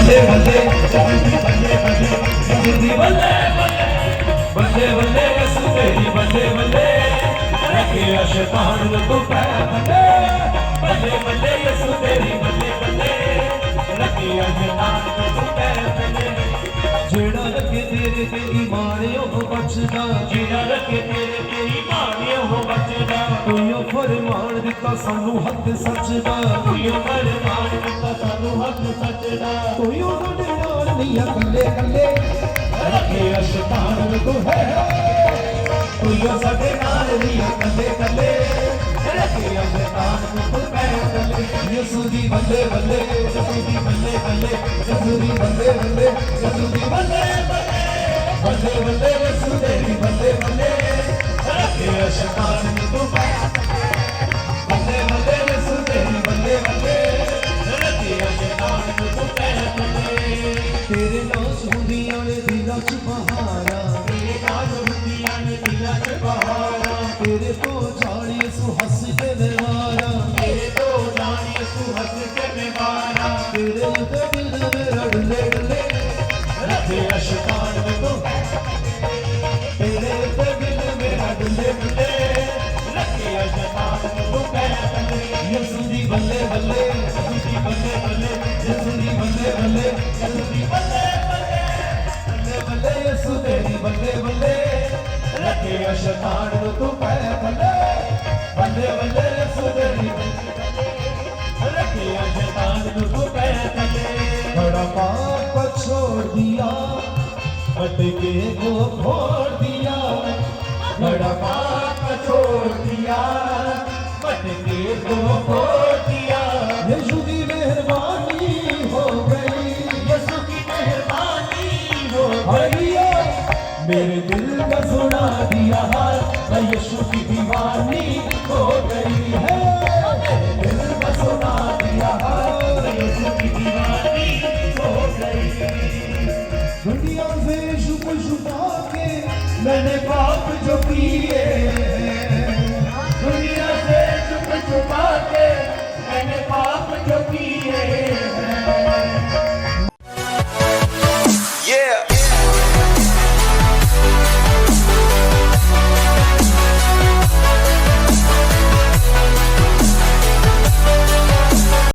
बल्ले बल्ले बल्ले बल्ले बल्ले यसु तेरी बल्ले बल्ले रखे शैतान तू पै बल्ले बल्ले बल्ले यसु तेरी बल्ले बल्ले रखे शैतान तू पै बल्ले जेड़ा रखे तेरे ते ईमान हो बचदा जेड़ा रखे तेरे ते ईमान हो बचदा तूं फरमान दिता सानू हक सच दा तूं फरमान दिता सानू हक सच दा तूं साडे नाल नहीं कल्ले कल्ले रखे शैतान तू है तूं साडे नाल नहीं कल्ले कल्ले रखे शैतान तू पै कल्ले यसू दी बल्ले बल्ले यसू दी बल्ले बल्ले यसू दी बल्ले बल्ले यसू दी बल्ले बल्ले बल्ले यसू तेरी बल्ले बल्ले रखे शैतान तू पै बल्ले बल्ले यसू तेरी बल्ले बल्ले रखे शैतान तू पै तेरे नाच हुंदियां ने दिलां च बहारा तेरे नाच हुंदियां ने दिलां च बहारा तेरे तो जानिए सु हंस के निवारा तेरे तो जानिए सु हंस के निवारा तेरे ते दिल मेरा डुले डुले रखे शैतान तू तेरे ते दिल मेरा डुले डुले रखे शैतान तू पै यसू दी बल्ले बल्ले यसू दी बल्ले बल्ले यसू दी बल्ले बल्ले यसू दी बल्ले बल्ले बल्ले बल्ले यसू तेरी बल्ले बल्ले रखे शैतान तू पै बल्ले बल्ले बल्ले यसू तेरी रखे शैतान तू पै बल्ले बड़ा पाप छोड़ दिया मटके को फोड़ दिया बड़ा पाप छोड़ दिया मटके को फोड़ दिया यीशु की मेहरबानी हो गई यीशु की मेहरबानी हो गई मेरे दिल का सुना दिया हाल मैं यीशु की दीवानी हो गई